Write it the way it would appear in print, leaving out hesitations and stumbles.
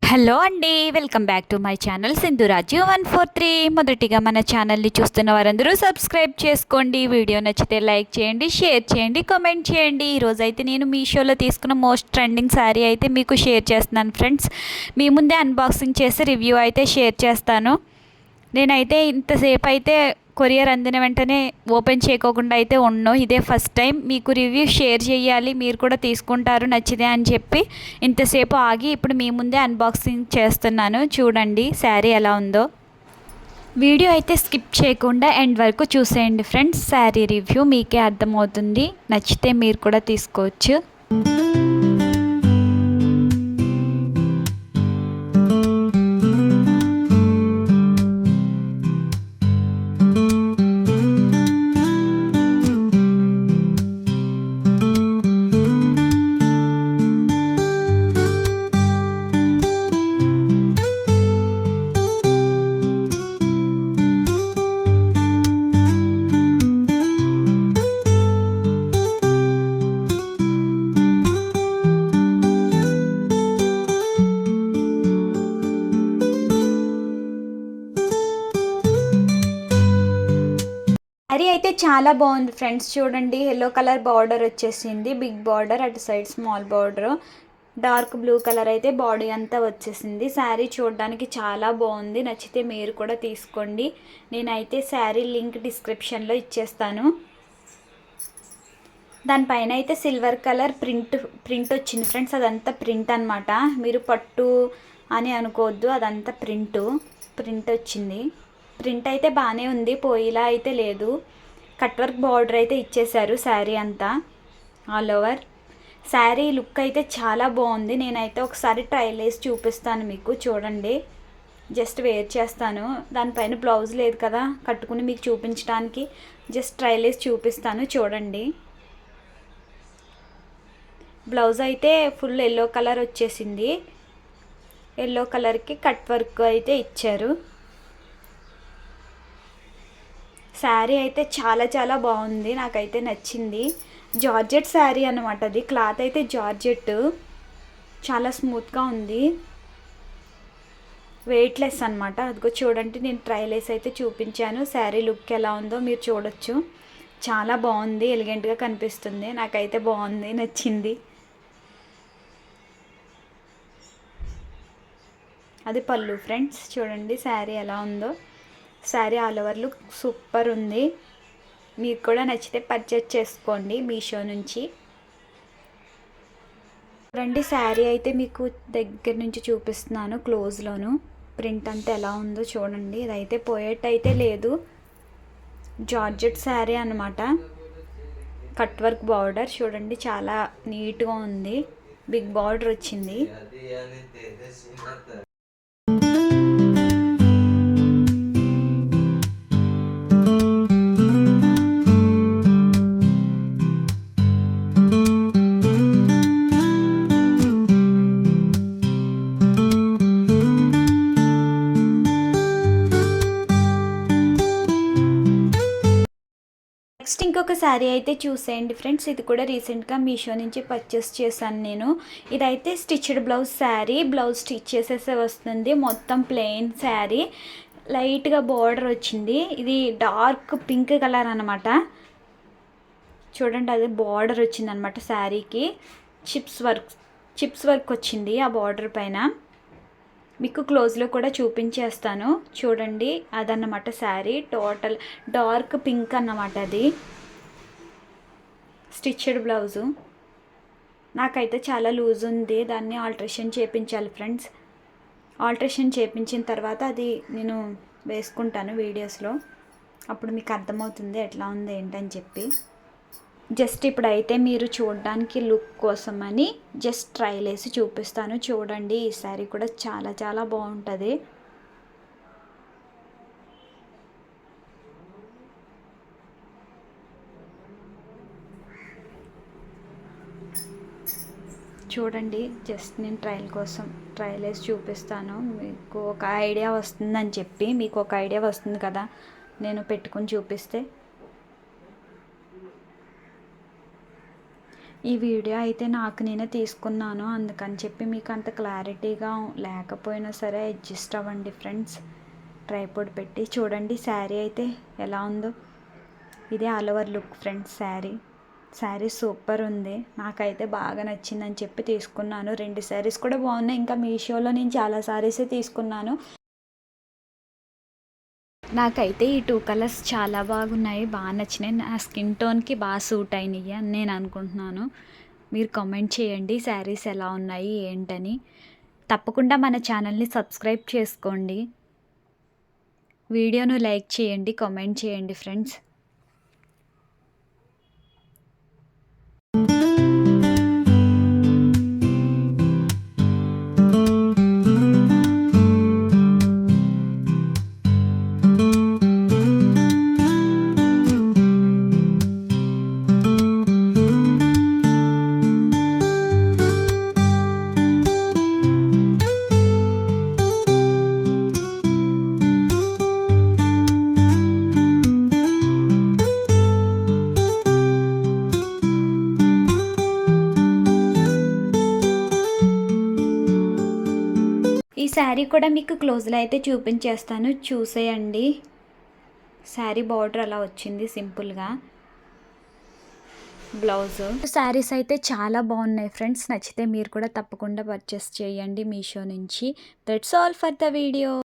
Hello అండి, welcome back to my channel Sindhuraju 143. మొదటిగా మన ఛానల్ని చూస్తున్న వారందరూ సబ్స్క్రైబ్ చేసుకోండి. వీడియో నచ్చితే లైక్ చేయండి, షేర్ చేయండి, కామెంట్ చేయండి. ఈరోజైతే నేను మీషోలో తీసుకున్న మోస్ట్ ట్రెండింగ్ శారీ అయితే మీకు షేర్ చేస్తున్నాను ఫ్రెండ్స్. మీ ముందే అన్బాక్సింగ్ చేసి రివ్యూ అయితే షేర్ చేస్తాను. నేనైతే ఇంతసేపు అయితే కొరియర్ అందిన వెంటనే ఓపెన్ చేయకోకుండా అయితే ఉన్నాను. ఇదే ఫస్ట్ టైం మీకు రివ్యూ షేర్ చేయాలి, మీరు కూడా తీసుకుంటారు నచ్చితే అని చెప్పి ఇంతసేపు ఆగి ఇప్పుడు మీ ముందే అన్బాక్సింగ్ చేస్తున్నాను. చూడండి శారీ ఎలా ఉందో. వీడియో అయితే స్కిప్ చేయకుండా ఎండ్ వరకు చూసేయండి ఫ్రెండ్స్. శారీ రివ్యూ మీకే అర్థమవుతుంది, నచ్చితే మీరు కూడా తీసుకోవచ్చు. శారీ అయితే చాలా బాగుంది ఫ్రెండ్స్. చూడండి, ఎల్లో కలర్ బార్డర్ వచ్చేసింది, బిగ్ బార్డర్, అటు side small border, dark blue colour అయితే బాడీ అంతా వచ్చేసింది. శారీ చూడడానికి చాలా బాగుంది, నచ్చితే మీరు కూడా తీసుకోండి. నేనైతే శారీ లింక్ డిస్క్రిప్షన్లో ఇచ్చేస్తాను. దానిపైన అయితే సిల్వర్ కలర్ ప్రింట్ వచ్చింది ఫ్రెండ్స్. అదంతా ప్రింట్ అనమాట, మీరు పట్టు అని అనుకోవద్దు, అదంతా ప్రింట్ వచ్చింది. ప్రింట్ అయితే బాగానే ఉంది, పోయిలా అయితే లేదు. కట్ వర్క్ బార్డర్ అయితే ఇచ్చేసారు శారీ అంతా ఆల్ ఓవర్. శారీ లుక్ అయితే చాలా బాగుంది. నేనైతే ఒకసారి ట్రైల్ వేసి చూపిస్తాను మీకు, చూడండి. జస్ట్ వేర్ చేస్తాను, దానిపైన బ్లౌజ్ లేదు కదా కట్టుకుని మీకు చూపించడానికి. జస్ట్ ట్రైల్ వేసి చూపిస్తాను, చూడండి. బ్లౌజ్ అయితే ఫుల్ ఎల్లో కలర్ వచ్చేసింది, ఎల్లో కలర్కి కట్ వర్క్ అయితే ఇచ్చారు. శారీ అయితే చాలా చాలా బాగుంది, నాకైతే నచ్చింది. జార్జెట్ శారీ అనమాట అది. క్లాత్ అయితే జార్జెట్, చాలా స్మూత్గా ఉంది, వెయిట్లెస్ అనమాట. అదిగో చూడండి, నేను ట్రైల్ వేసి అయితే చూపించాను. శారీ లుక్ ఎలా ఉందో మీరు చూడొచ్చు. చాలా బాగుంది, ఎలిగెంట్గా కనిపిస్తుంది. నాకైతే బాగుంది, నచ్చింది. అది పళ్ళు ఫ్రెండ్స్, చూడండి శారీ ఎలా ఉందో. Sari all over look super ఉంది. మీకు కూడా నచ్చితే పర్చేజ్ చేసుకోండి మీషో నుంచి. చూడండి, శారీ అయితే మీకు దగ్గర నుంచి చూపిస్తున్నాను క్లోజ్లోను. ప్రింట్ అంతా ఎలా ఉందో చూడండి. ఇదైతే పోయేటైతే లేదు, జార్జెట్ శారీ అనమాట. కట్ వర్క్ బార్డర్ చూడండి, చాలా నీట్గా ఉంది, బిగ్ బార్డర్ వచ్చింది. నెక్స్ట్ ఇంకొక శారీ అయితే చూసేయండి ఫ్రెండ్స్. ఇది కూడా రీసెంట్గా మీషో నుంచి పర్చేస్ చేశాను నేను. ఇదైతే stitched blouse sari, blouse stitch చేసేసే వస్తుంది. మొత్తం ప్లెయిన్ శారీ, లైట్గా బార్డర్ వచ్చింది. ఇది డార్క్ పింక్ కలర్ అనమాట. చూడండి, అది బార్డర్ వచ్చింది అనమాట శారీకి. చిప్స్ వర్క్ వచ్చింది ఆ బార్డర్ పైన. మీకు క్లోజ్లో కూడా చూపించేస్తాను, చూడండి. అదన్నమాట శారీ, టోటల్ డార్క్ పింక్ అన్నమాట. అది స్టిచ్డ్ బ్లౌజు. నాకైతే చాలా లూజ్ ఉంది, దాన్ని ఆల్ట్రేషన్ చేయించాలి ఫ్రెండ్స్. ఆల్ట్రేషన్ చేయించిన తర్వాత అది నేను వేసుకుంటాను వీడియోస్లో, అప్పుడు మీకు అర్థమవుతుంది ఎట్లా ఉంది ఏంటని చెప్పి. జస్ట్ ఇప్పుడైతే మీరు చూడడానికి లుక్ కోసమని జస్ట్ ట్రైల్ వేసి చూపిస్తాను, చూడండి. ఈ శారీ కూడా చాలా చాలా బాగుంటుంది. చూడండి, జస్ట్ నేను ట్రైల్ కోసం ట్రైల్ వేసి చూపిస్తాను, మీకు ఒక ఐడియా వస్తుందని చెప్పి. మీకు ఒక ఐడియా వస్తుంది కదా నేను పెట్టుకుని చూపిస్తే. ఈ వీడియో అయితే నాకు నేనే తీసుకున్నాను, అందుకని చెప్పి మీకు అంత క్లారిటీగా లేకపోయినా సరే అడ్జస్ట్ అవ్వండి ఫ్రెండ్స్. ట్రైపాడ్ పెట్టి చూడండి శారీ అయితే ఎలా ఉందో. ఇదే all over look friends. Sari super ఉంది, నాకైతే బాగా నచ్చిందని చెప్పి తీసుకున్నాను. 2 శారీస్ కూడా బాగున్నాయి. ఇంకా మీషోలో నేను చాలా శారీసే తీసుకున్నాను. నాకైతే ఈ 2 కలర్స్ చాలా బాగున్నాయి, బాగా నచ్చినాయి. నా స్కిన్ టోన్కి బాగా సూట్ అయినాయి అని నేను అనుకుంటున్నాను. మీరు కామెంట్ చేయండి శారీస్ ఎలా ఉన్నాయి ఏంటని. తప్పకుండా మన ఛానల్ని సబ్స్క్రైబ్ చేసుకోండి. వీడియోను లైక్ చేయండి, కామెంట్ చేయండి ఫ్రెండ్స్. ఈ శారీ కూడా మీకు క్లోజ్లో అయితే చూపించేస్తాను, చూసేయండి. శారీ బార్డర్ అలా వచ్చింది సింపుల్గా. బ్లౌజ్ శారీస్ అయితే చాలా బాగున్నాయి ఫ్రెండ్స్. నచ్చితే మీరు కూడా తప్పకుండా పర్చేస్ చేయండి మీషో నుంచి. That's all for the video.